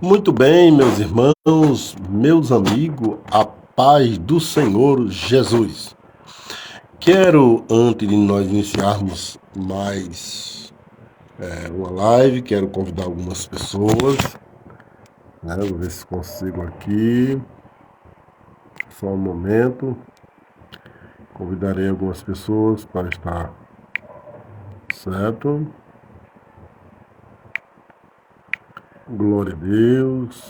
Muito bem, meus irmãos, meus amigos, a paz do Senhor Jesus. Quero, antes de nós iniciarmos mais uma live, quero convidar algumas pessoas, né? Vou ver se consigo aqui. Só um momento. Convidarei algumas pessoas para estar certo. Glória a Deus.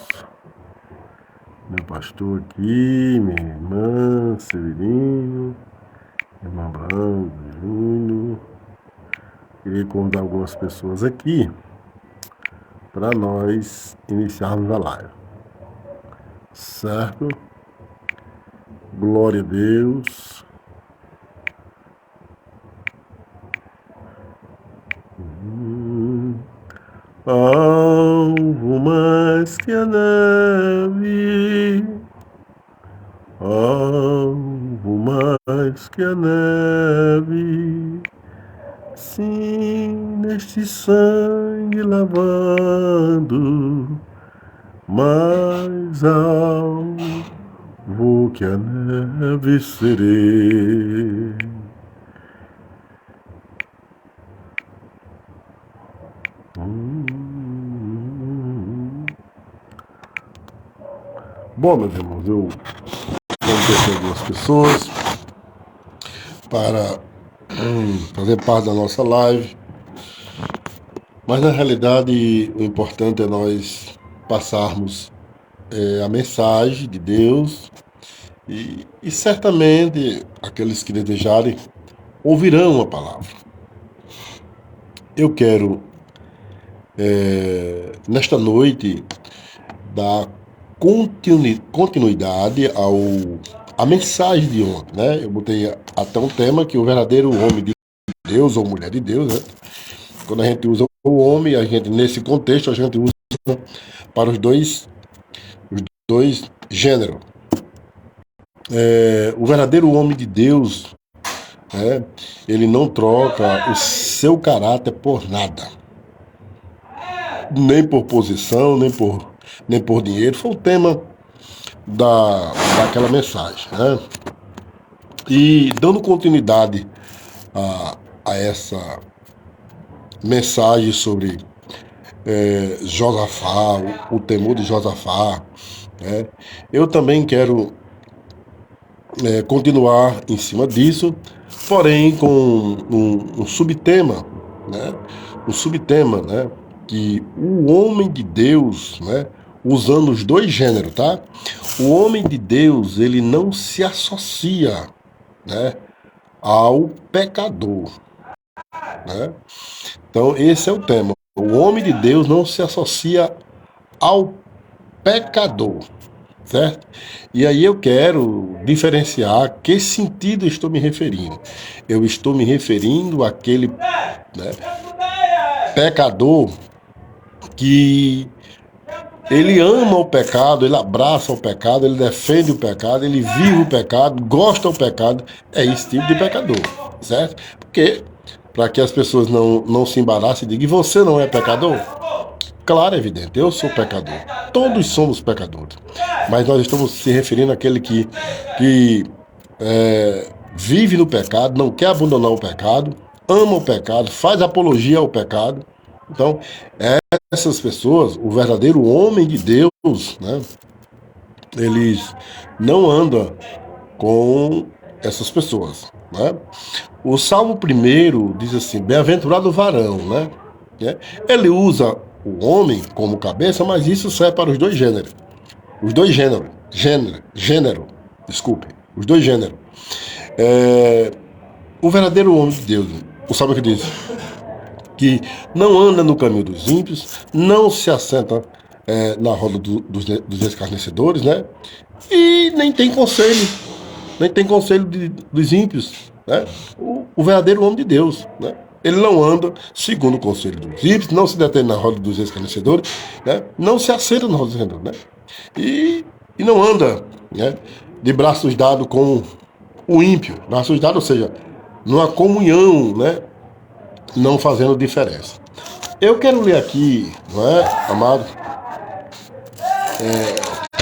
Meu pastor aqui, minha irmã Severino, irmã Branco, Júnior. Queria convidar algumas pessoas aqui para nós iniciarmos a live. Certo? Glória a Deus. Alvo mais que a neve, alvo mais que a neve, sim, neste sangue lavando, mais alvo que a neve serei. Bom, meus irmãos, eu vou ter algumas pessoas para fazer parte da nossa live, mas na realidade o importante é nós passarmos a mensagem de Deus e certamente aqueles que desejarem ouvirão a palavra. Eu quero nesta noite dar continuidade à mensagem de ontem, né? Eu botei até um tema que o verdadeiro homem de Deus ou mulher de Deus, né? Quando a gente usa o homem, a gente nesse contexto a gente usa para os dois gêneros. O verdadeiro homem de Deus, né? Ele não troca o seu caráter por nada, nem por posição, nem por dinheiro. Foi o tema daquela mensagem, né? E dando continuidade a essa mensagem sobre Josafá, o temor de Josafá, né? Eu também quero continuar em cima disso, porém com um subtema, né? Um subtema, né? Que o homem de Deus, né? Usando os dois gêneros, tá? O homem de Deus, ele não se associa, né, ao pecador, né? Então esse é o tema. O homem de Deus não se associa ao pecador, certo? E aí eu quero diferenciar a que sentido eu estou me referindo. Eu estou me referindo àquele, né, pecador que ele ama o pecado, ele abraça o pecado, ele defende o pecado, ele vive o pecado, gosta do pecado. É esse tipo de pecador, certo? Porque, para que as pessoas não se embaraçem e digam, e você não é pecador? Claro, é evidente, eu sou pecador. Todos somos pecadores. Mas nós estamos se referindo àquele que vive no pecado, não quer abandonar o pecado, ama o pecado, faz apologia ao pecado. Então, essas pessoas, o verdadeiro homem de Deus, né, eles não andam com essas pessoas, né? O Salmo 1 diz assim, bem-aventurado o varão, né? Ele usa o homem como cabeça, mas isso serve para os dois gêneros. Os dois gênero, desculpe, os dois gêneros. O verdadeiro homem de Deus, o Salmo que diz que não anda no caminho dos ímpios, não se assenta na roda dos escarnecedores, né? E nem tem conselho dos ímpios, né? O verdadeiro homem de Deus, né? Ele não anda segundo o conselho dos ímpios, não se detém na roda dos escarnecedores, né? Não se assenta na roda dos escarnecedores, né? E não anda, né, de braços dados com o ímpio, braços dados, ou seja, numa comunhão, né, não fazendo diferença. Eu quero ler aqui, não é, amado,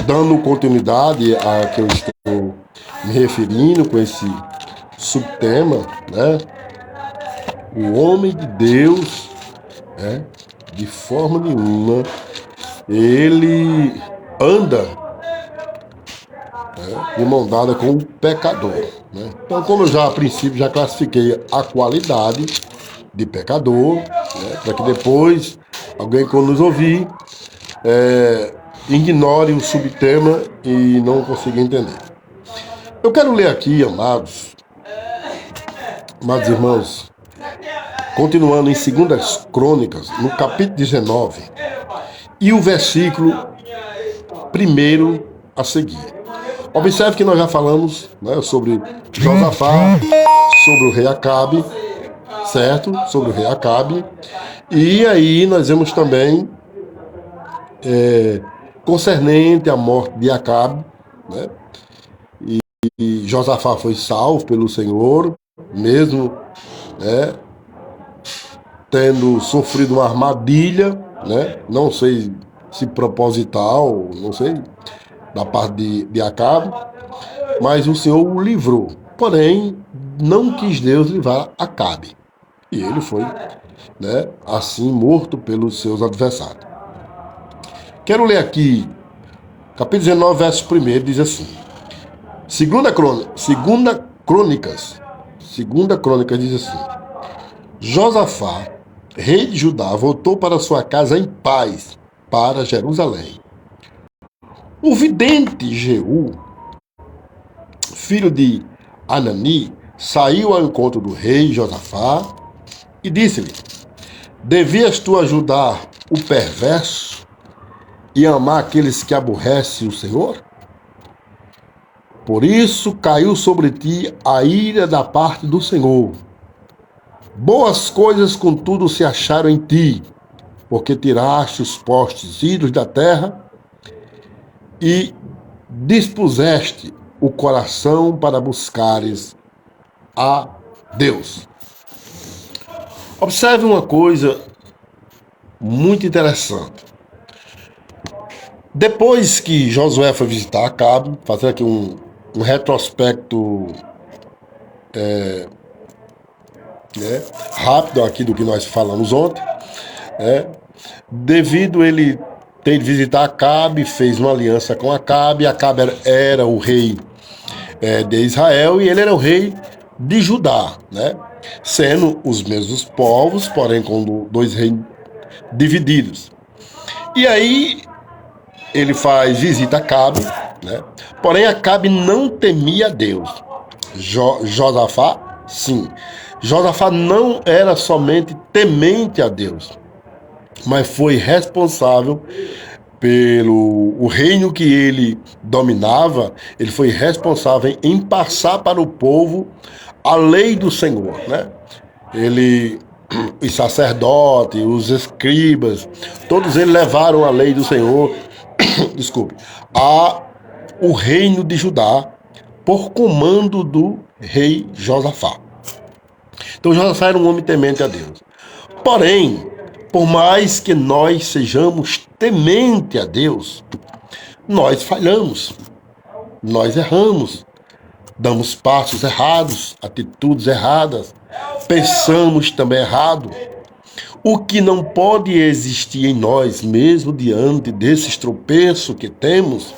dando continuidade a que eu estou me referindo com esse subtema, né? O homem de Deus, né, de forma nenhuma, ele anda, né, de mão dada com o pecador, né? Então, como eu já a princípio já classifiquei a qualidade de pecador, né, para que depois alguém quando nos ouvir ignore o subtema e não consiga entender. Eu quero ler aqui, amados irmãos, continuando em 2 Crônicas, no capítulo 19, e o versículo 1 a seguir. Observe que nós já falamos, né, sobre Josafá, sobre o rei Acabe, certo? Sobre o rei Acabe. E aí nós vemos também concernente à morte de Acabe, né? E Josafá foi salvo pelo Senhor, mesmo, né, tendo sofrido uma armadilha, né? Não sei se proposital, não sei, da parte de Acabe, mas o Senhor o livrou. Porém, não quis Deus livrar Acabe. E ele foi, né, assim morto pelos seus adversários. Quero ler aqui, capítulo 19, verso 1, diz assim: Segunda Crônicas diz assim: Josafá, rei de Judá, voltou para sua casa em paz, para Jerusalém. O vidente Jeú, filho de Anani, saiu ao encontro do rei Josafá e disse-lhe: Devias tu ajudar o perverso e amar aqueles que aborrecem o Senhor? Por isso caiu sobre ti a ira da parte do Senhor. Boas coisas, contudo, se acharam em ti, porque tiraste os postes ídolos da terra e dispuseste o coração para buscares a Deus. Observe uma coisa muito interessante. Depois que Josué foi visitar Acabe, fazendo aqui um retrospecto rápido aqui do que nós falamos ontem, devido ele ter ido visitar Acabe, fez uma aliança com Acabe. Acabe era o rei de Israel e ele era o rei de Judá, né? Sendo os mesmos povos, porém com dois reinos divididos. E aí ele visita Acabe, né? Porém Acabe não temia Deus. Josafá, sim. Josafá não era somente temente a Deus, mas foi responsável pelo reino que ele dominava. Ele foi responsável em passar para o povo a lei do Senhor, né? Os sacerdotes, os escribas, todos eles levaram a lei do Senhor, desculpe, o reino de Judá por comando do rei Josafá. Então Josafá era um homem temente a Deus. Porém, por mais que nós sejamos temente a Deus, nós falhamos, nós erramos, damos passos errados, atitudes erradas, pensamos também errado. O que não pode existir em nós, mesmo diante desses tropeços que temos,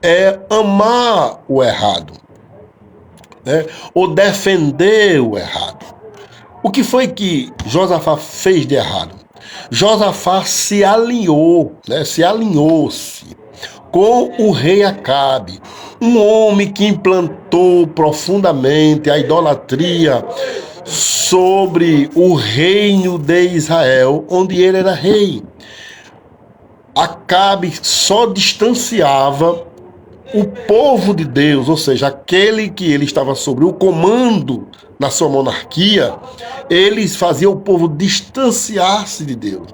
é amar o errado, né? Ou defender o errado. O que foi que Josafá fez de errado? Josafá se alinhou, né? Se com o rei Acabe, um homem que implantou profundamente a idolatria sobre o reino de Israel, onde ele era rei. Acabe só distanciava o povo de Deus, ou seja, aquele que ele estava sobre o comando na sua monarquia, eles faziam o povo distanciar-se de Deus.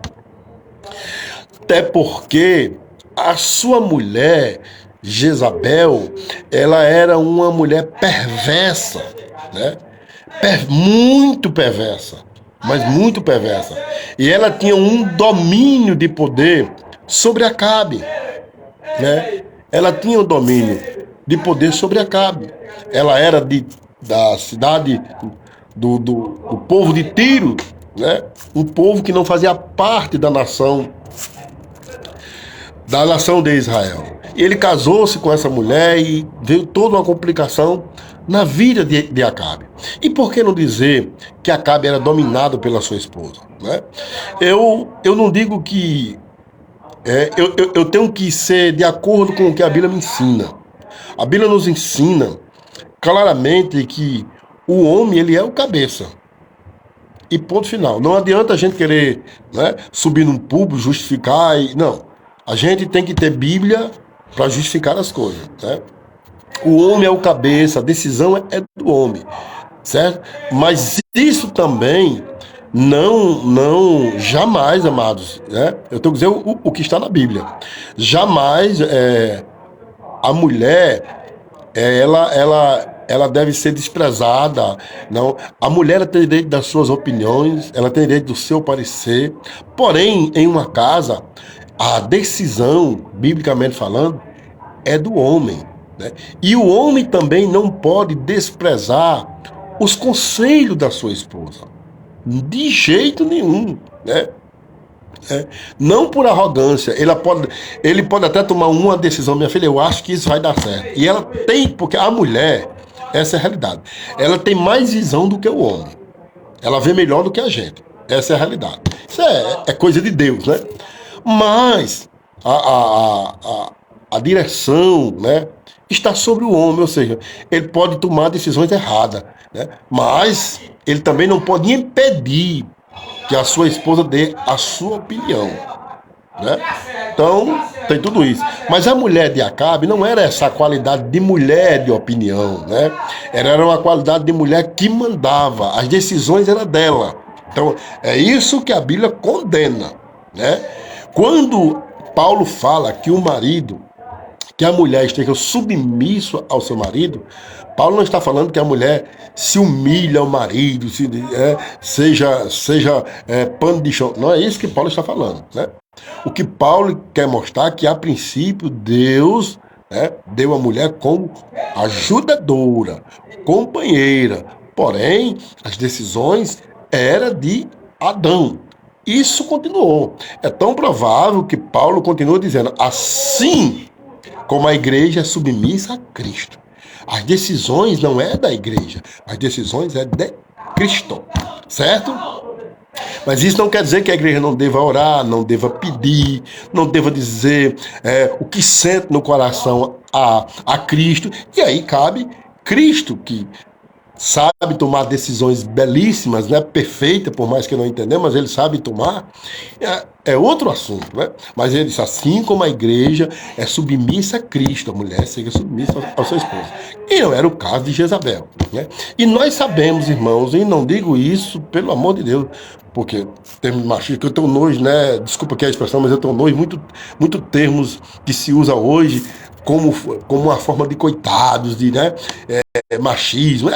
Até porque a sua mulher, Jezabel, ela era uma mulher perversa, né? Muito perversa, mas muito perversa. E ela tinha um domínio de poder sobre Acabe. né? Ela tinha o domínio de poder sobre Acabe. Ela era da cidade do povo de Tiro, né? Um povo que não fazia parte da nação de Israel. Ele casou-se com essa mulher e veio toda uma complicação na vida de Acabe. E por que não dizer que Acabe era dominado pela sua esposa, né? Eu não digo que eu tenho que ser de acordo com o que a Bíblia me ensina. A Bíblia nos ensina claramente que o homem, ele é o cabeça. E ponto final. Não adianta a gente querer, né, subir num púlpito, justificar. Não. A gente tem que ter Bíblia para justificar as coisas, né? O homem é o cabeça, a decisão é do homem, certo? Mas isso também jamais, amados, né? Eu estou dizendo o que está na Bíblia. Jamais a mulher, ela deve ser desprezada. Não, a mulher, ela tem direito das suas opiniões, ela tem direito do seu parecer. Porém, em uma casa, a decisão, biblicamente falando, é do homem, né? E o homem também não pode desprezar os conselhos da sua esposa, de jeito nenhum, né? Não por arrogância. Ele pode até tomar uma decisão: minha filha, eu acho que isso vai dar certo. E ela tem, porque a mulher, essa é a realidade, ela tem mais visão do que o homem. Ela vê melhor do que a gente. Essa é a realidade. Isso é coisa de Deus, né? Mas a direção, né, está sobre o homem, ou seja, ele pode tomar decisões erradas, né? Mas ele também não pode impedir que a sua esposa dê a sua opinião, né? Então, tem tudo isso. Mas a mulher de Acabe não era essa qualidade de mulher de opinião, né? Ela era uma qualidade de mulher que mandava, as decisões eram dela. Então, é isso que a Bíblia condena, né? Quando Paulo fala que a mulher esteja submissa ao seu marido, Paulo não está falando que a mulher se humilha ao marido, seja pano de chão. Não é isso que Paulo está falando, né? O que Paulo quer mostrar é que, a princípio, Deus, né, deu a mulher como ajudadora, companheira. Porém, as decisões eram de Adão. Isso continuou. É tão provável que Paulo continua dizendo: assim como a igreja é submissa a Cristo. As decisões não é da igreja, as decisões é de Cristo, certo? Mas isso não quer dizer que a igreja não deva orar, não deva pedir, não deva dizer o que sente no coração a Cristo. E aí cabe Cristo, que sabe tomar decisões belíssimas, né? Perfeita, por mais que não entendamos, mas ele sabe tomar. É outro assunto, né? Mas ele disse: assim como a igreja é submissa a Cristo, a mulher seja submissa ao seu esposo. E não era o caso de Jezabel, né? E nós sabemos, irmãos, e não digo isso, pelo amor de Deus, porque termos machistas, que eu tenho nojo, né? Desculpa aqui a expressão, mas eu tenho nojo muito termos que se usa hoje como uma forma de coitados, de, né? Machismo,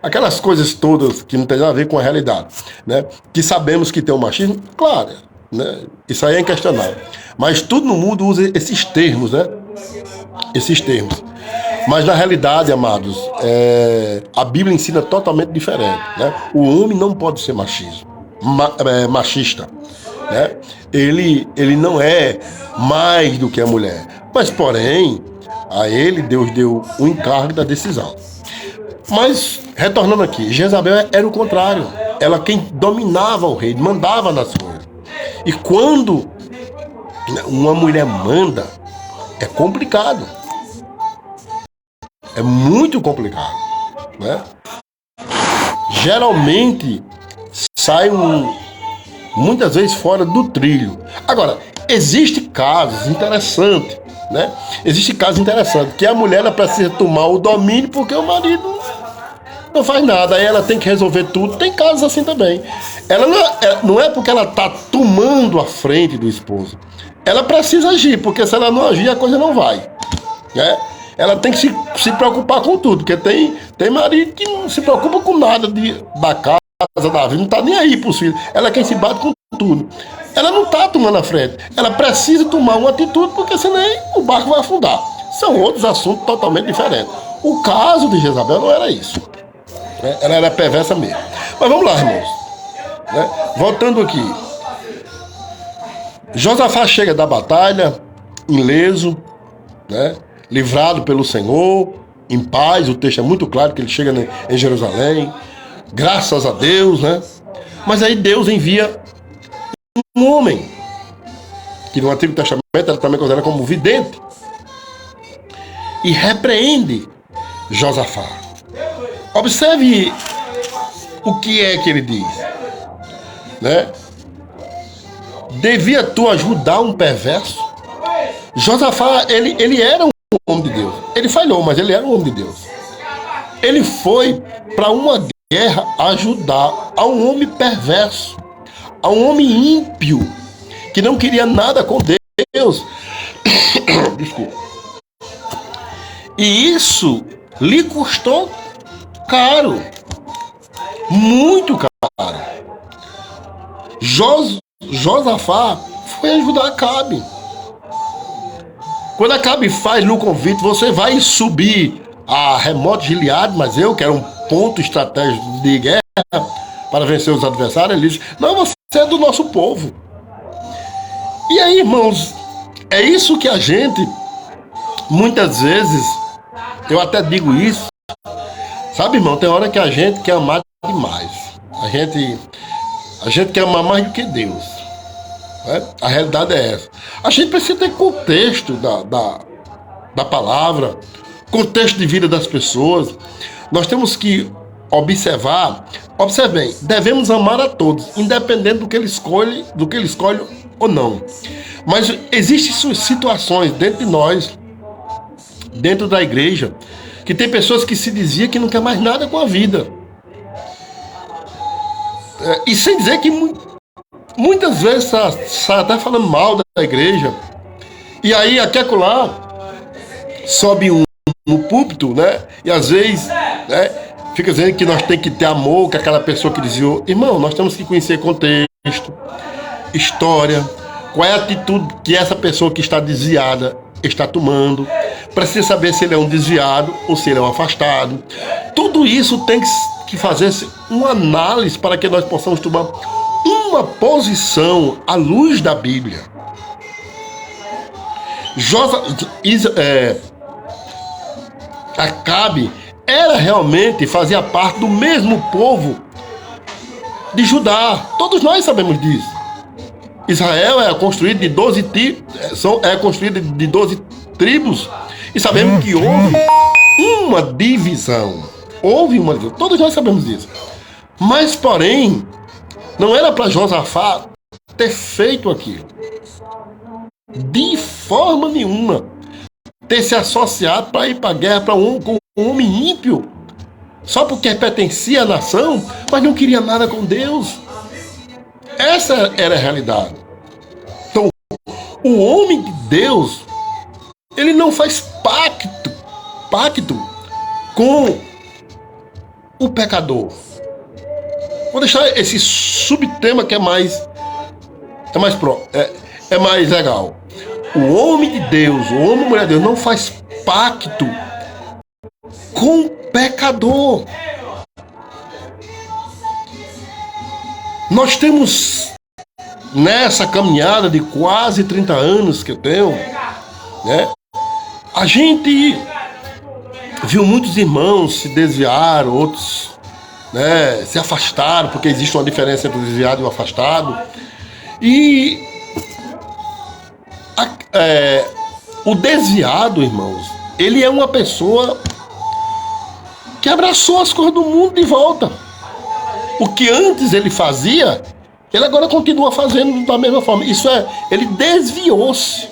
aquelas coisas todas que não tem nada a ver com a realidade, né? Que sabemos que tem o machismo, claro, né? Isso aí é inquestionável. Mas tudo no mundo usa esses termos, né? Esses termos. Mas na realidade, amados, a Bíblia ensina totalmente diferente, né? O homem não pode ser machista, né? Ele não é mais do que a mulher. Mas, porém, a ele Deus deu o encargo da decisão. Mas, retornando aqui, Jezabel era o contrário. Ela quem dominava o rei, mandava nas coisas. E quando uma mulher manda, é complicado. É muito complicado, né? Geralmente, sai muitas vezes fora do trilho. Agora, existem casos interessantes, né? Existe casos interessantes que a mulher ela precisa tomar o domínio porque o marido não faz nada, aí ela tem que resolver tudo. Tem casos assim também. Ela não é porque ela está tomando a frente do esposo. Ela precisa agir, porque se ela não agir, a coisa não vai, né? Ela tem que se preocupar com tudo, porque tem marido que não se preocupa com nada da casa. Davi, não está nem aí para os filhos. Ela é quem se bate com tudo. Ela não está tomando a frente. Ela precisa tomar uma atitude, porque senão o barco vai afundar. São outros assuntos totalmente diferentes. O caso de Jezabel não era isso. Né? Ela era perversa mesmo. Mas vamos lá, irmãos. Né? Voltando aqui. Josafá chega da batalha, ileso, né? Livrado pelo Senhor, em paz. O texto é muito claro que ele chega em Jerusalém. Graças a Deus, né? Mas aí Deus envia um homem, que no Antigo Testamento era também considerado como vidente, e repreende Josafá. Observe o que é que ele diz, né? Devia tu ajudar um perverso? Josafá, ele era um homem de Deus. Ele falhou, mas ele era um homem de Deus. Ele foi para uma guerra ajudar a um homem perverso, a um homem ímpio, que não queria nada com Deus. Desculpa. E isso lhe custou caro, muito caro. Josafá foi ajudar Acabe. Quando Acabe faz no convite, você vai subir a Remote Gileade, mas eu quero um ponto estratégico de guerra para vencer os adversários. Ele diz: não, você é do nosso povo. E aí, irmãos, é isso que a gente, muitas vezes, eu até digo isso, sabe, irmão, tem hora que a gente quer amar demais. A gente quer amar mais do que Deus. Né? A realidade é essa. A gente precisa ter contexto da palavra, contexto de vida das pessoas. Nós temos que observar, observem, devemos amar a todos, independente do que ele escolhe ou não. Mas existem situações dentro de nós, dentro da igreja, que tem pessoas que se diziam que não quer mais nada com a vida. E sem dizer que muitas vezes está até falando mal da igreja. E aí, aqui acolá, sobe no púlpito, né? E às vezes, né, fica dizendo que nós temos que ter amor com aquela pessoa que desviou. Irmão, nós temos que conhecer contexto, história, qual é a atitude que essa pessoa que está desviada está tomando. Precisa saber se ele é um desviado ou se ele é um afastado. Tudo isso tem que fazer uma análise para que nós possamos tomar uma posição à luz da Bíblia. Acabe fazia parte do mesmo povo de Judá. Todos nós sabemos disso. Israel é construído de 12 tribos. E sabemos que houve uma divisão. Todos nós sabemos disso. Mas, porém, não era para Josafá ter feito aquilo. De forma nenhuma. Ter se associado para ir para a guerra com um homem ímpio. Só porque pertencia à nação, mas não queria nada com Deus. Essa era a realidade. Então, o homem de Deus, ele não faz pacto com o pecador. Vou deixar esse subtema que é mais legal. O homem de Deus, o homem e mulher de Deus não faz pacto com o pecador. Nós temos, nessa caminhada de quase 30 anos que eu tenho, né, a gente viu muitos irmãos se desviar, outros, né, se afastaram, porque existe uma diferença entre o desviado e o afastado. E o desviado, irmãos, ele é uma pessoa que abraçou as coisas do mundo de volta. O que antes ele fazia, ele agora continua fazendo da mesma forma. Ele desviou-se.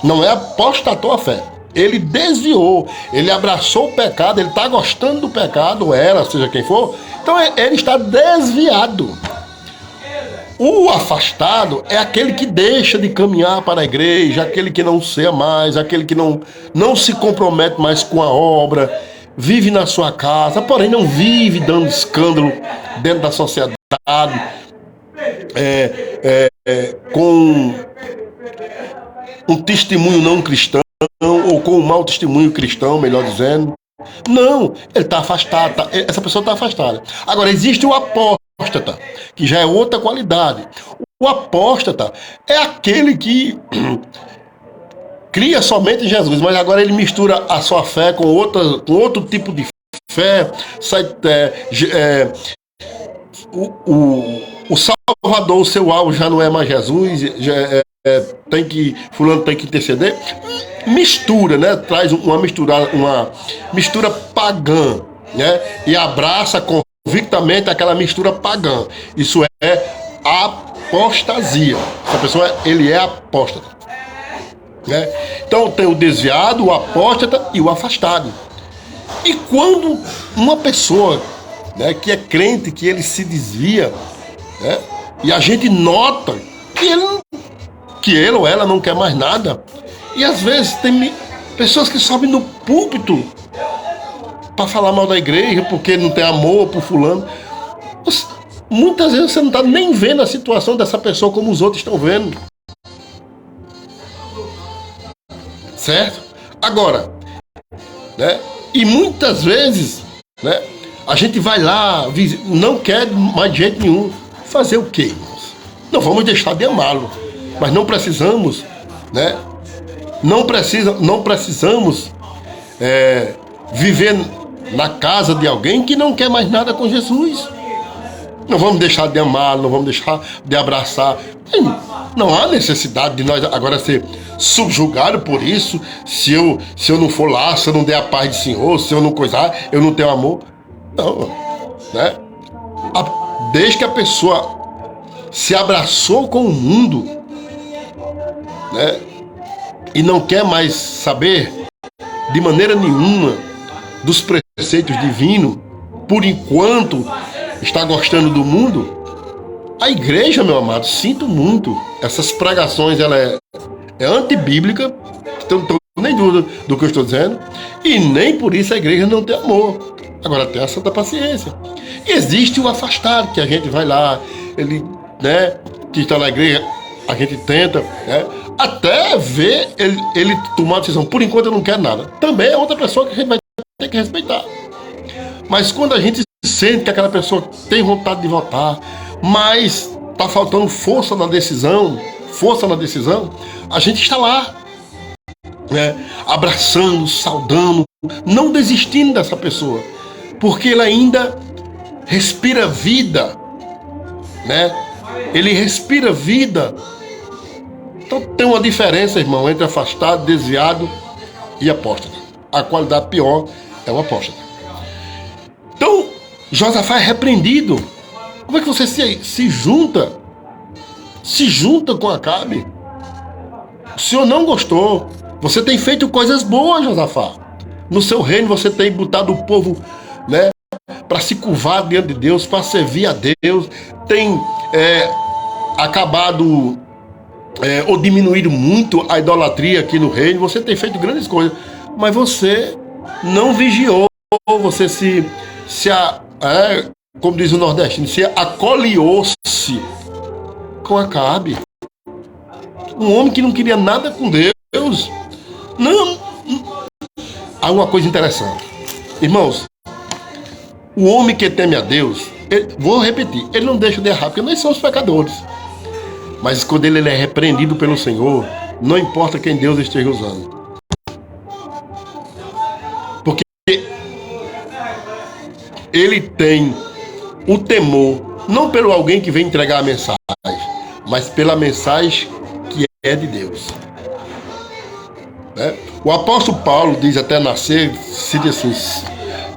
Não é apostatou a fé. Ele desviou, ele abraçou o pecado, ele está gostando do pecado, ou ela, seja quem for. Então ele está desviado. O afastado é aquele que deixa de caminhar para a igreja, aquele que não ceia mais, aquele que não se compromete mais com a obra. vive na sua casa, porém não vive dando escândalo dentro da sociedade, com um testemunho não cristão, ou com um mau testemunho cristão, melhor dizendo. Não, ele está afastado, essa pessoa está afastada. Agora, existe o apóstata, que já é outra qualidade. O apóstata é aquele que cria somente em Jesus, mas agora ele mistura a sua fé com outro tipo de fé. O Salvador, o seu alvo já não é mais Jesus, fulano tem que interceder. Mistura, né? Traz uma mistura pagã, né? E abraça convictamente aquela mistura pagã. Isso é apostasia. Essa pessoa, ele é apóstata, né? Então tem o desviado, o apóstata e o afastado. E quando uma pessoa, né, que é crente, que ele se desvia, né, e a gente nota que ele ou ela não quer mais nada, e às vezes tem pessoas que sobem no púlpito para falar mal da igreja porque não tem amor por fulano. Muitas vezes você não está nem vendo a situação dessa pessoa como os outros estão vendo. Certo? Agora, né? E muitas vezes, né, a gente vai lá, não quer mais de jeito nenhum. Fazer o quê, irmãos? Não vamos deixar de amá-lo, mas não precisamos, né? Não precisamos viver na casa de alguém que não quer mais nada com Jesus. Não vamos deixar de amar, não vamos deixar de abraçar. Não há necessidade de nós agora ser subjugados por isso. Se eu não for lá, se eu não der a paz do Senhor, se eu não coisar, eu não tenho amor. Não, né? Desde que a pessoa se abraçou com o mundo, né, e não quer mais saber de maneira nenhuma dos preceitos divinos, por enquanto está gostando do mundo, a igreja, meu amado, sinto muito, essas pregações, ela é antibíblica, então não estou nem dúvida do que eu estou dizendo, e nem por isso a igreja não tem amor. Agora tem a santa paciência. E existe o afastado, que a gente vai lá, ele, né, que está na igreja, a gente tenta, né, até ver ele tomar a decisão. Por enquanto eu não quero nada. Também é outra pessoa que a gente vai ter que respeitar. Mas quando a gente sente que aquela pessoa tem vontade de votar, mas está faltando força na decisão, a gente está lá, né, abraçando, saudando, não desistindo dessa pessoa, porque ele ainda respira vida, né? Ele respira vida. Então tem uma diferença, irmão, entre afastado, desviado e apóstata. A qualidade pior é o apóstata. Então, Josafá é repreendido. Como é que você se junta? Se junta com Acabe? O senhor não gostou. Você tem feito coisas boas, Josafá. No seu reino você tem botado o povo, né, para se curvar diante de Deus, para servir a Deus. Tem acabado ou diminuído muito a idolatria aqui no reino. Você tem feito grandes coisas, mas você não vigiou. Você como diz o nordestino, se acoliou-se com Acabe. Um homem que não queria nada com Deus. Não. Há uma coisa interessante. Irmãos, o homem que teme a Deus, vou repetir, ele não deixa de errar, porque nós somos pecadores. Mas quando ele é repreendido pelo Senhor, não importa quem Deus esteja usando. Porque ele tem o temor, não pelo alguém que vem entregar a mensagem, mas pela mensagem que é de Deus. Né? O apóstolo Paulo diz até nascer, se diz assim,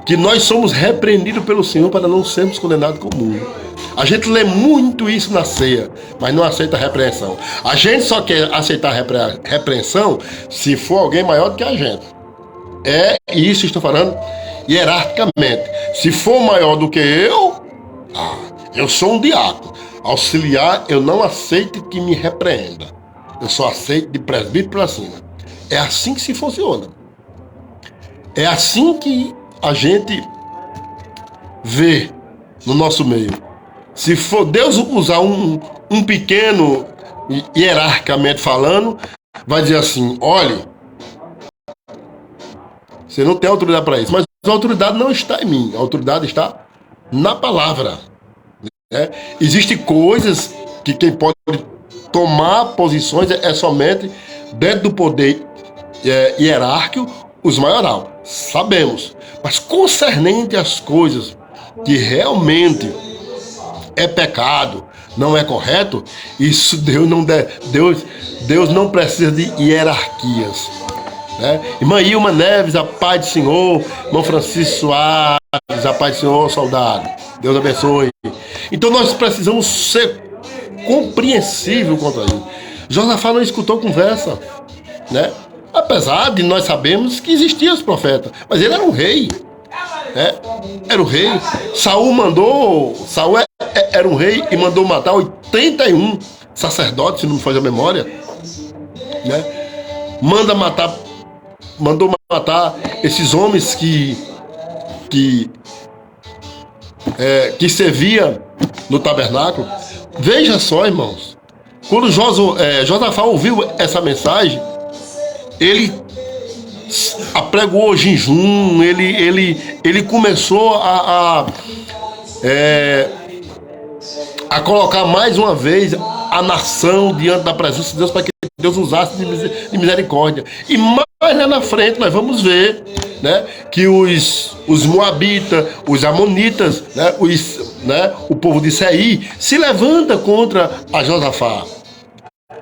que nós somos repreendidos pelo Senhor para não sermos condenados com o mundo. A gente lê muito isso na ceia, mas não aceita a repreensão. A gente só quer aceitar a repreensão se for alguém maior do que a gente. Isso estou falando hierarquicamente. Se for maior do que eu sou um diácono. Auxiliar, eu não aceito que me repreenda. Eu só aceito de presbítero para cima. É assim que se funciona. É assim que a gente vê no nosso meio. Se for Deus usar um pequeno, hierarquicamente falando, vai dizer assim: olhe, você não tem autoridade para isso. Mas a autoridade não está em mim, a autoridade está na palavra. Né? Existem coisas que quem pode tomar posições é somente dentro do poder hierárquico, os maioral. Sabemos. Mas concernente às coisas que realmente é pecado, não é correto, isso Deus não precisa de hierarquias. Né? Irmã Ilma Neves, a paz do Senhor. Irmão Francisco Soares, a paz do Senhor, soldado. Deus abençoe. Então nós precisamos ser compreensível quanto a isso. Josafá não escutou conversa, né? Apesar de nós sabermos que existiam os profetas, mas ele era um rei, né? Era o rei. Saul era um rei e mandou matar 81 sacerdotes, se não me falha a memória, né? Mandou matar esses homens que servia no tabernáculo. Veja só, irmãos, quando Josafá ouviu essa mensagem, ele apregou o jejum, ele começou a colocar mais uma vez a nação diante da presença de Deus, para que Deus usasse de misericórdia. E mais lá na frente nós vamos ver, né, que os moabitas, os amonitas, né, o povo de Seir se levanta contra a Josafá,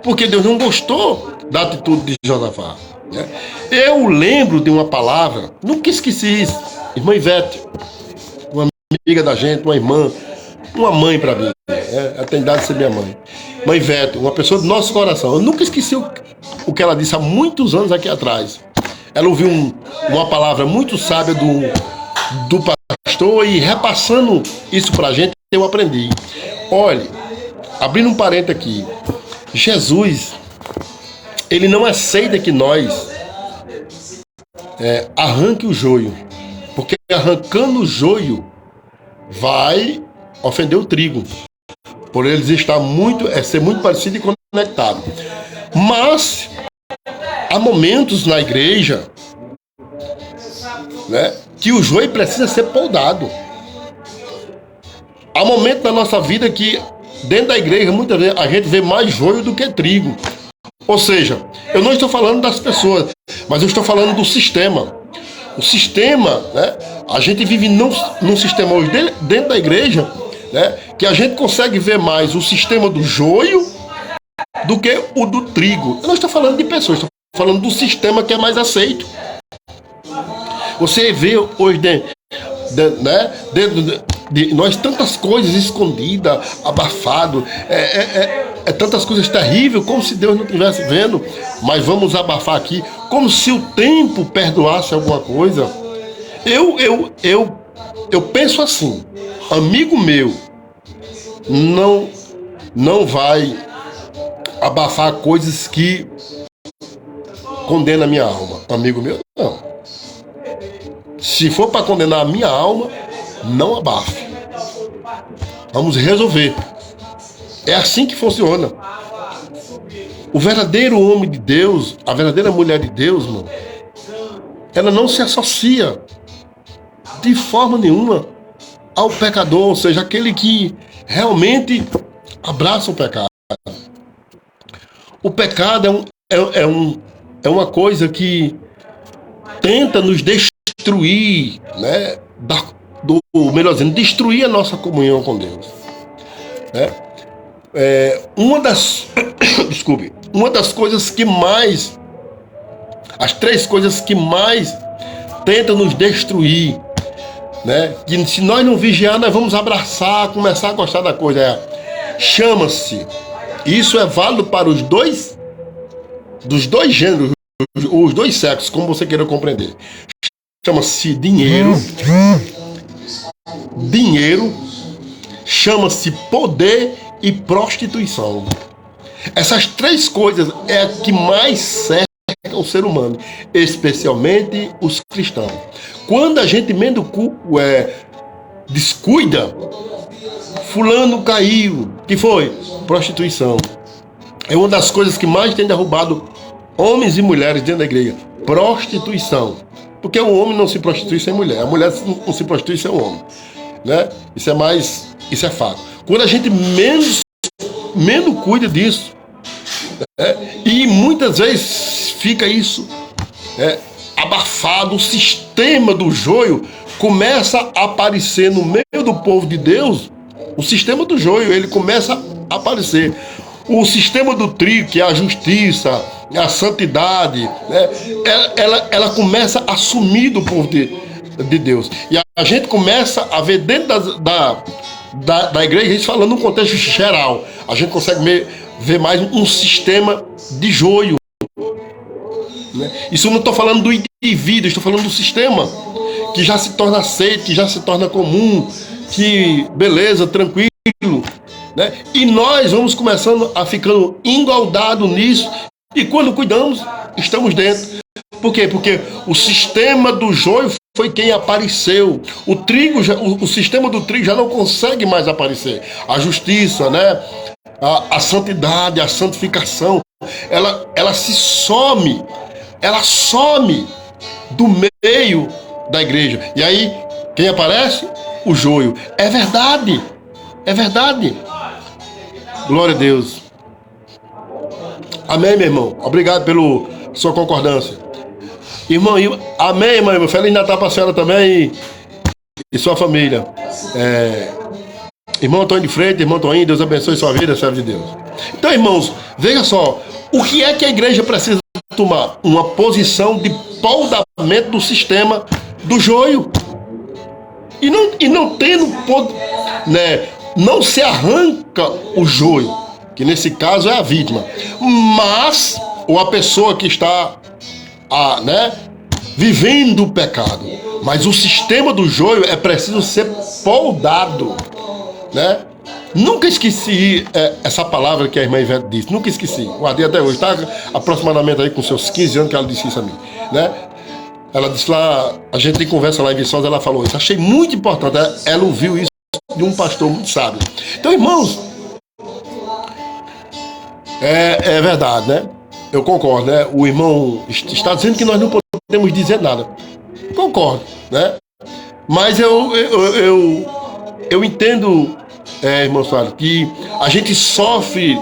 porque Deus não gostou da atitude de Josafá. Né? Eu lembro de uma palavra, nunca esqueci isso, irmã Ivete, uma amiga da gente, uma irmã, uma mãe para mim, ela tem idade de ser minha mãe. Mãe Ivete, uma pessoa do nosso coração. Eu nunca esqueci o que ela disse há muitos anos aqui atrás. Ela ouviu uma palavra muito sábia do pastor, e repassando isso pra gente, eu aprendi. Olhe, abrindo um parênteses aqui, Jesus, ele não aceita que nós arranque o joio, porque arrancando o joio vai ofender o trigo, por eles estar ser muito parecido e conectado. Mas há momentos na igreja, né, que o joio precisa ser podado. Há momentos na nossa vida que dentro da igreja muitas vezes a gente vê mais joio do que trigo. Ou seja, eu não estou falando das pessoas, mas eu estou falando do sistema. O sistema, né, a gente vive num sistema hoje dentro da igreja, né, que a gente consegue ver mais o sistema do joio do que o do trigo. Eu não estou falando de pessoas, estou falando do sistema que é mais aceito. Você vê hoje dentro de nós tantas coisas escondidas, abafado, tantas coisas terríveis, como se Deus não estivesse vendo, mas vamos abafar aqui, como se o tempo perdoasse alguma coisa. Eu penso assim, amigo meu não vai abafar coisas que condenam a minha alma. Amigo meu, não. Se for para condenar a minha alma, não abafe. Vamos resolver. É assim que funciona. O verdadeiro homem de Deus, a verdadeira mulher de Deus, mano, ela não se associa de forma nenhuma ao pecador, ou seja, aquele que realmente abraça o pecado. O pecado é uma coisa que tenta nos destruir, né? Melhor dizendo, destruir a nossa comunhão com Deus. Né? Uma das coisas que mais, as três coisas que mais tentam nos destruir, né? Que se nós não vigiar, nós vamos abraçar, começar a gostar da coisa. Chama-se, isso é válido para dos dois gêneros, os dois sexos, como você queira compreender. Chama-se dinheiro, chama-se poder e prostituição. Essas três coisas é a que mais cerca o ser humano, especialmente os cristãos. Quando a gente descuida, fulano caiu. Que foi? Prostituição. É uma das coisas que mais tem derrubado homens e mulheres dentro da igreja. Prostituição. Porque o homem não se prostitui sem mulher. A mulher não se prostitui sem o homem. Né? Isso é fato. Quando a gente menos cuida disso, e muitas vezes fica isso abafado, o sistema do joio começa a aparecer no meio do povo de Deus. O sistema do joio, ele começa a aparecer. O sistema do trigo, que é a justiça, a santidade, ela começa a sumir do povo de Deus. E a gente começa a ver dentro da igreja, isso falando num contexto geral, a gente consegue ver mais um sistema de joio. Né? Isso eu não estou falando do indivíduo, estou falando do sistema, que já se torna aceito, que já se torna comum, que beleza, tranquilo. Né? E nós vamos começando a ficando engaldados nisso, e quando cuidamos, estamos dentro. Por quê? Porque o sistema do joio foi quem apareceu. O sistema do trigo já não consegue mais aparecer. A justiça, né? A santidade, a santificação, ela some do meio da igreja. E aí, quem aparece? O joio. É verdade. Glória a Deus. Amém, meu irmão. Obrigado pela sua concordância. Irmão, amém, irmão. Feliz Natal para a senhora também e sua família. Irmão Antônio de Freitas, irmão Toninho, Deus abençoe sua vida, servo de Deus. Então, irmãos, veja só, o que é que a igreja precisa tomar? Uma posição de poldamento do sistema do joio. E não tendo, né, não se arranca o joio, que nesse caso é a vítima, mas ou a pessoa que está vivendo o pecado. Mas o sistema do joio é preciso ser poldado. Né? Nunca esqueci essa palavra que a irmã Ivete disse. Nunca esqueci. Guardei até hoje. Está aproximadamente aí com seus 15 anos que ela disse isso a mim. Né? Ela disse lá, a gente tem conversa lá em Viçosa, ela falou isso. Achei muito importante. Ela ouviu isso de um pastor muito sábio. Então, irmãos, é verdade, né? Eu concordo, né? O irmão está dizendo que nós não podemos dizer nada. Concordo, né? Mas eu entendo, irmão Soares, que a gente sofre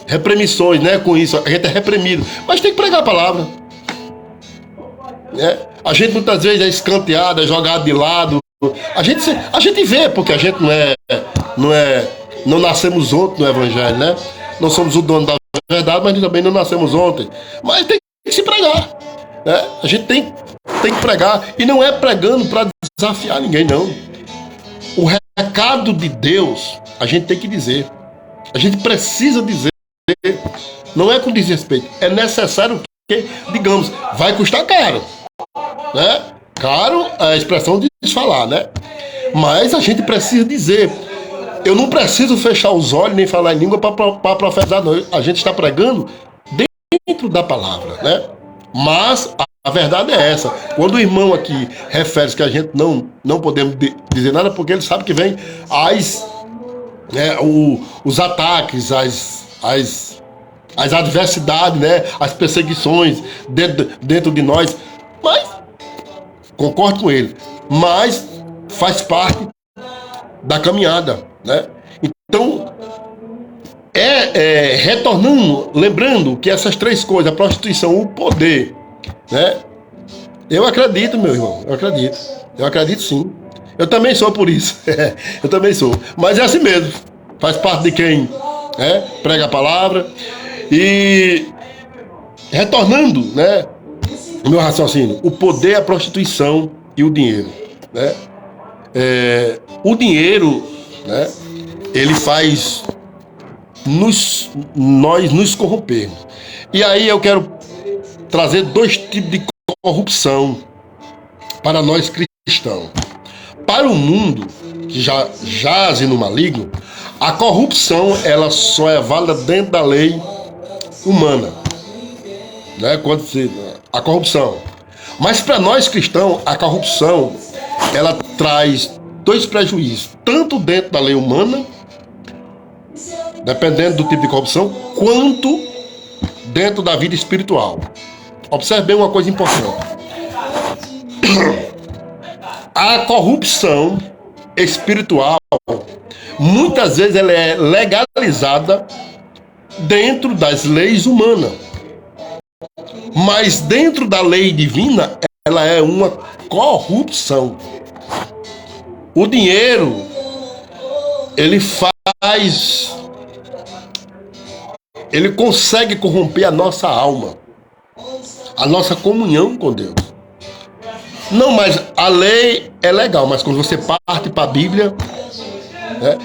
reprimições, né? Com isso, a gente é reprimido. Mas tem que pregar a palavra. Né? A gente muitas vezes é escanteado, é jogado de lado. A gente vê, porque a gente não nascemos ontem no Evangelho, né? Não somos o dono da verdade, mas também não nascemos ontem. Mas tem que se pregar. Né? A gente tem que pregar. E não é pregando para desafiar ninguém, não. O recado de Deus, a gente tem que dizer. A gente precisa dizer. Não é com desrespeito. É necessário que, digamos, vai custar caro. Né? Caro é a expressão de falar, né? Mas a gente precisa dizer. Eu não preciso fechar os olhos nem falar em língua para profetizar, não. A gente está pregando dentro da palavra, né? Mas a verdade é essa. Quando o irmão aqui refere que a gente não podemos dizer nada, porque ele sabe que vem os ataques, as adversidades, né? As perseguições dentro de nós. Mas, concordo com ele, mas faz parte da caminhada, né? Então, retornando, lembrando que essas três coisas, a prostituição, o poder, né? Eu acredito, meu irmão, eu acredito sim. Eu também sou por isso, eu também sou, mas é assim mesmo, faz parte de quem prega a palavra. E retornando, né, o meu raciocínio, o poder, a prostituição e o dinheiro, né? O dinheiro, né, ele faz nós nos corrompermos. E aí eu quero trazer dois tipos de corrupção para nós cristãos. Para o mundo que já jaz no maligno, a corrupção ela só é válida dentro da lei humana, né? A corrupção. Mas para nós cristãos, a corrupção, ela traz dois prejuízos, tanto dentro da lei humana, dependendo do tipo de corrupção, quanto dentro da vida espiritual. Observe bem uma coisa importante. A corrupção espiritual, muitas vezes ela é legalizada dentro das leis humanas. Mas dentro da lei divina, ela é uma corrupção. O dinheiro, ele consegue corromper a nossa alma, a nossa comunhão com Deus. Não, mas a lei é legal, mas quando você parte para a Bíblia, né,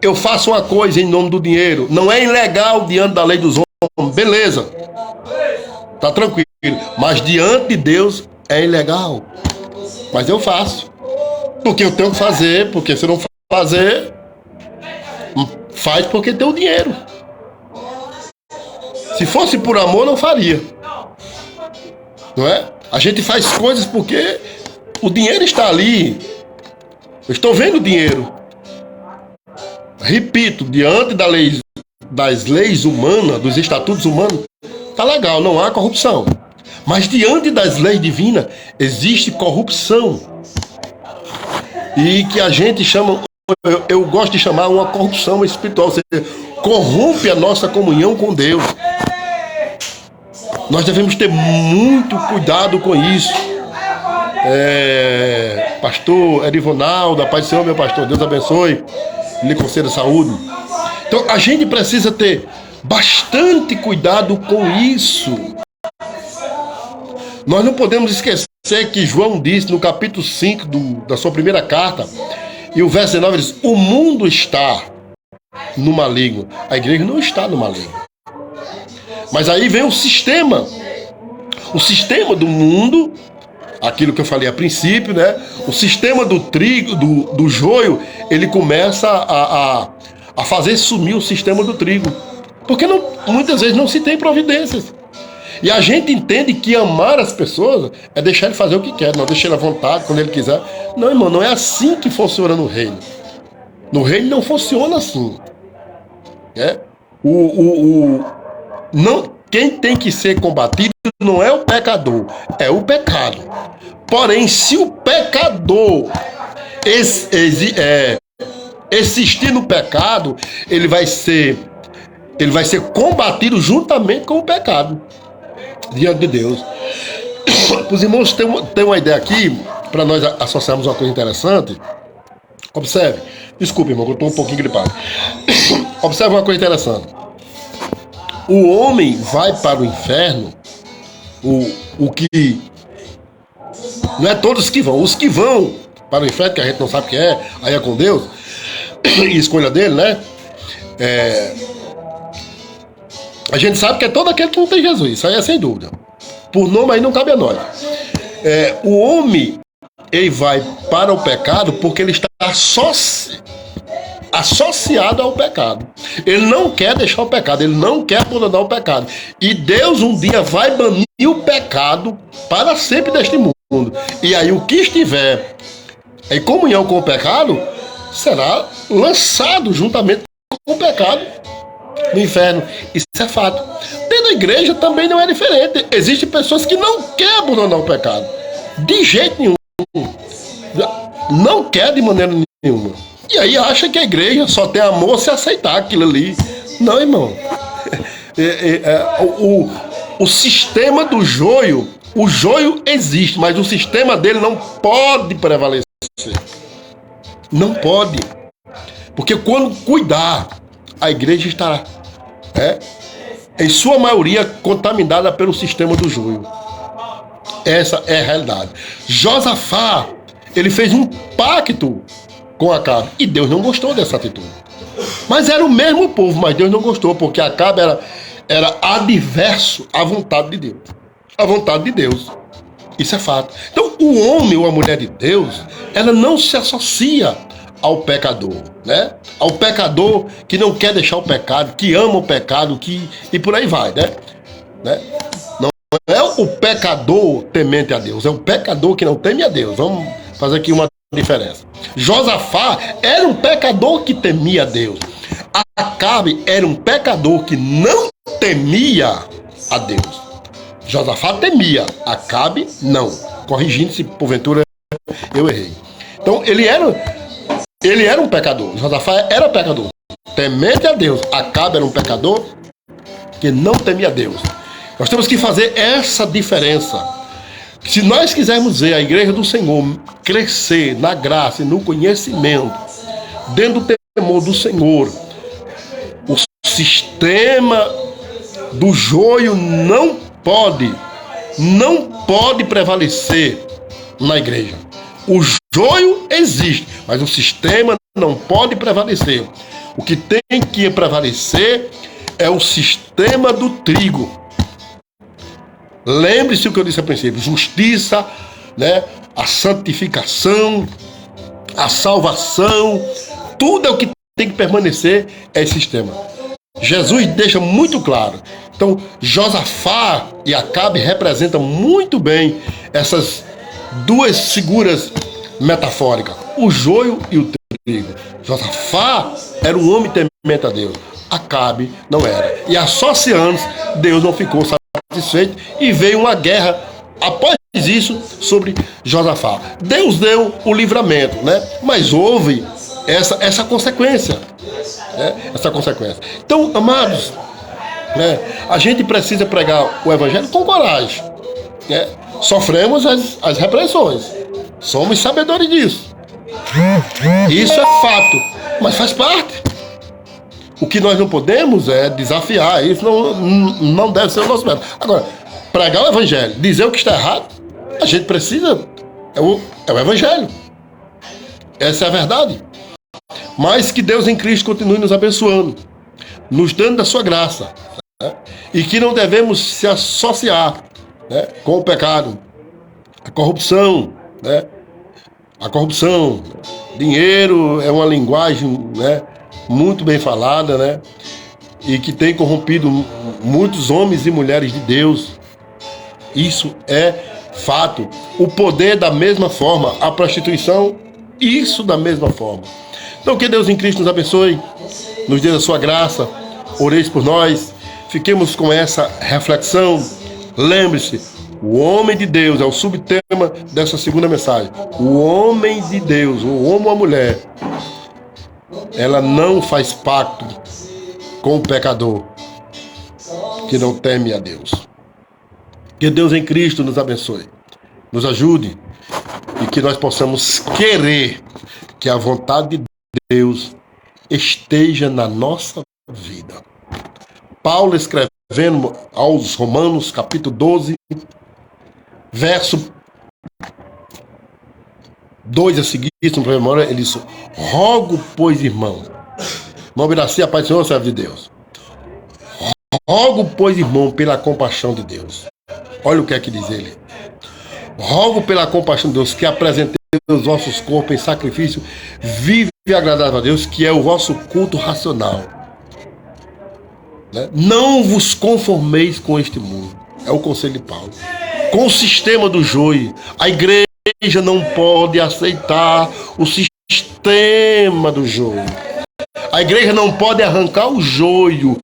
eu faço uma coisa em nome do dinheiro, não é ilegal diante da lei dos homens, beleza, tá tranquilo, mas diante de Deus é ilegal, mas eu faço, porque eu tenho que fazer, porque se eu não fazer, faz porque tem o dinheiro. Se fosse por amor, não faria, não é? A gente faz coisas porque o dinheiro está ali. Eu estou vendo o dinheiro. Repito, diante das leis humanas, dos estatutos humanos, tá legal, não há corrupção. Mas diante das leis divinas, existe corrupção. E que a gente chama, eu gosto de chamar uma corrupção espiritual, ou seja, corrompe a nossa comunhão com Deus. Nós devemos ter muito cuidado com isso. Pastor Erivonaldo, a paz do Senhor, meu pastor, Deus abençoe, lhe conceda saúde. Então a gente precisa ter bastante cuidado com isso. Nós não podemos esquecer que João disse no capítulo 5 da sua primeira carta, e o verso 19 diz: o mundo está no maligno. A igreja não está no maligno. Mas aí vem o sistema do mundo, aquilo que eu falei a princípio, né? O sistema do trigo, do joio, ele começa a fazer sumir o sistema do trigo, porque muitas vezes não se tem providências. E a gente entende que amar as pessoas é deixar ele fazer o que quer, não deixar ele à vontade, quando ele quiser. Não, irmão, não é assim que funciona no reino. No reino não funciona assim. Não, quem tem que ser combatido não é o pecador, é o pecado. Porém, se o pecador existir no pecado, ele vai ser combatido juntamente com o pecado diante de Deus. Os irmãos têm uma ideia aqui, para nós associarmos uma coisa interessante. Observe, desculpe, irmão, eu estou um pouquinho gripado. Observe uma coisa interessante. O homem vai para o inferno, o que não é todos que vão, os que vão para o inferno, que a gente não sabe o que é, aí é com Deus, e escolha dele, né? A gente sabe que é todo aquele que não tem Jesus, isso aí é sem dúvida. Por nome aí não cabe a nós. O homem, ele vai para o pecado porque ele está associado ao pecado. Ele não quer deixar o pecado, ele não quer abandonar o pecado. E Deus um dia vai banir o pecado para sempre deste mundo. E aí o que estiver em comunhão com o pecado será lançado juntamente com o pecado no inferno. Isso é fato. Dentro da igreja também não é diferente. Existem pessoas que não querem abandonar o pecado. De jeito nenhum. Não quer de maneira nenhuma. E aí acha que a igreja só tem amor se aceitar aquilo ali. Não, irmão. O sistema do joio, o joio existe, mas o sistema dele não pode prevalecer. Não pode. Porque quando cuidar, a igreja estará, em sua maioria, contaminada pelo sistema do joio. Essa é a realidade. Josafá, ele fez um pacto com Acabe, e Deus não gostou dessa atitude. Mas era o mesmo povo, mas Deus não gostou, porque Acabe era adverso à vontade de Deus. À vontade de Deus. Isso é fato. Então, o homem ou a mulher de Deus, ela não se associa ao pecador, né? Ao pecador que não quer deixar o pecado, que ama o pecado, e por aí vai, né? Não é o pecador temente a Deus, é o pecador que não teme a Deus. Vamos fazer aqui uma diferença. Josafá era um pecador que temia a Deus. Acabe era um pecador que não temia a Deus. Josafá temia, Acabe não. Corrigindo se porventura eu errei. Então ele era um pecador. Josafá era pecador, temente a Deus. Acabe era um pecador que não temia a Deus. Nós temos que fazer essa diferença. Se nós quisermos ver a igreja do Senhor crescer na graça e no conhecimento, dentro do temor do Senhor, o sistema do joio não pode prevalecer na igreja. O joio existe, mas o sistema não pode prevalecer. O que tem que prevalecer é o sistema do trigo. Lembre-se o que eu disse a princípio: justiça, né? A santificação, a salvação, tudo é o que tem que permanecer, é esse sistema. Jesus deixa muito claro. Então, Josafá e Acabe representam muito bem essas duas figuras metafóricas, o joio e o trigo. Josafá era um homem temente a Deus, Acabe não era. E associando, Deus não ficou satisfeito e veio uma guerra após isso sobre Josafá. Deus deu o livramento, né? Mas houve essa consequência, né? Essa consequência. Então, amados, né? A gente precisa pregar o evangelho com coragem, né? Sofremos as repressões, somos sabedores disso, isso é fato, mas faz parte. O que nós não podemos é desafiar, isso não deve ser o nosso método. Agora, pregar o evangelho, dizer o que está errado, a gente precisa, é o evangelho, essa é a verdade. Mas que Deus em Cristo continue nos abençoando, nos dando da sua graça, né? E que não devemos se associar, né, com o pecado, a corrupção, né? A corrupção, dinheiro é uma linguagem, né, muito bem falada, né? E que tem corrompido muitos homens e mulheres de Deus. Isso é fato. O poder da mesma forma, a prostituição, isso da mesma forma. Então que Deus em Cristo nos abençoe, nos dê a sua graça, oreis por nós, fiquemos com essa reflexão. Lembre-se, o homem de Deus é o subtema dessa segunda mensagem. O homem de Deus, o homem ou a mulher, ela não faz pacto com o pecador que não teme a Deus. Que Deus em Cristo nos abençoe, nos ajude e que nós possamos querer que a vontade de Deus esteja na nossa vida. Paulo escrevendo aos Romanos, capítulo 12, verso 2 a seguir, no primeiro, ele disse: rogo, pois, irmão, Mobiraci, a paz do Senhor, servo de Deus. Rogo, pois, irmão, pela compaixão de Deus. Olha o que é que diz ele. Rogo pela compaixão de Deus que apresenteis os vossos corpos em sacrifício vivo e agradável a Deus, que é o vosso culto racional. Né? Não vos conformeis com este mundo. É o conselho de Paulo. Com o sistema do joio. A igreja não pode aceitar o sistema do joio. A igreja não pode arrancar o joio,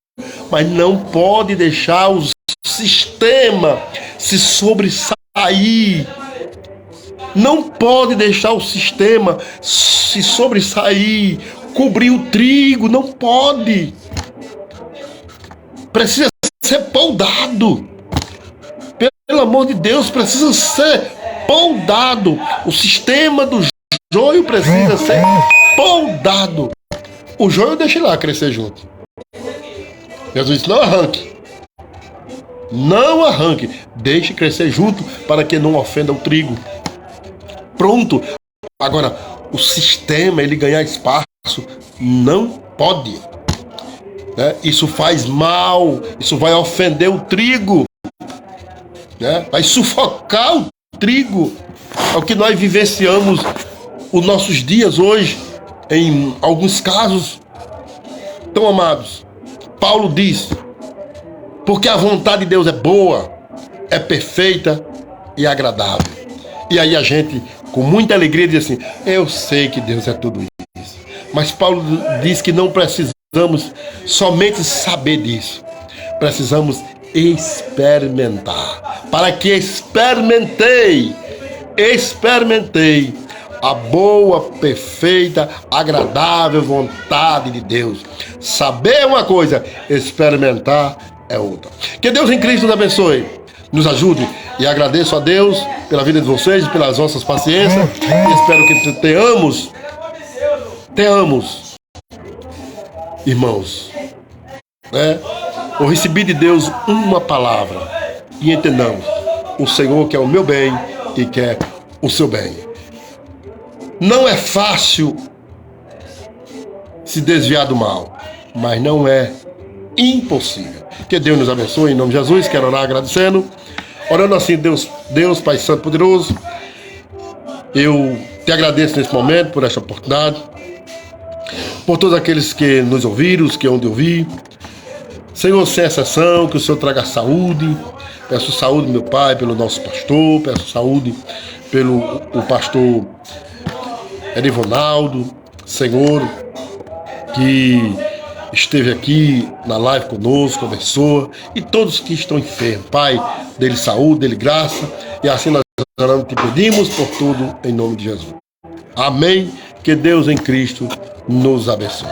mas não pode deixar o sistema se sobressair. Não pode deixar o sistema se sobressair, cobrir o trigo, não pode. Precisa ser poldado. Pelo amor de Deus, precisa ser poldado. O sistema do joio precisa ser poldado. O joio deixa lá crescer junto. Jesus disse: não arranque. Não arranque. Deixe crescer junto para que não ofenda o trigo. Pronto. Agora, o sistema, ele ganhar espaço, não pode. Né? Isso faz mal. Isso vai ofender o trigo. Né? Vai sufocar o trigo. É o que nós vivenciamos os nossos dias hoje. em alguns casos, tão amados, Paulo diz, porque a vontade de Deus é boa, é perfeita e agradável. E aí a gente, com muita alegria, diz assim, eu sei que Deus é tudo isso. Mas Paulo diz que não precisamos somente saber disso. Precisamos experimentar. Para que experimentei a boa, perfeita, agradável vontade de Deus. Saber é uma coisa, experimentar é outra. Que Deus em Cristo nos abençoe, nos ajude, e agradeço a Deus pela vida de vocês, pelas vossas paciências, e espero que tenhamos, irmãos, né? Eu recebi de Deus uma palavra e entendamos, o Senhor quer o meu bem e quer o seu bem. Não é fácil se desviar do mal, mas não é impossível. Que Deus nos abençoe, em nome de Jesus. Quero orar agradecendo, orando assim, Deus Pai Santo Poderoso, eu te agradeço nesse momento por esta oportunidade, por todos aqueles que nos ouviram, os que hão de ouvir. Senhor, sem exceção, que o Senhor traga saúde. Peço saúde, meu Pai, pelo nosso pastor, peço saúde pelo o pastor Edivonaldo, Senhor, que esteve aqui na live conosco, conversou, e todos que estão enfermos, Pai, dele saúde, dele graça, e assim nós oramos, te pedimos por tudo, em nome de Jesus. Amém. Que Deus em Cristo nos abençoe.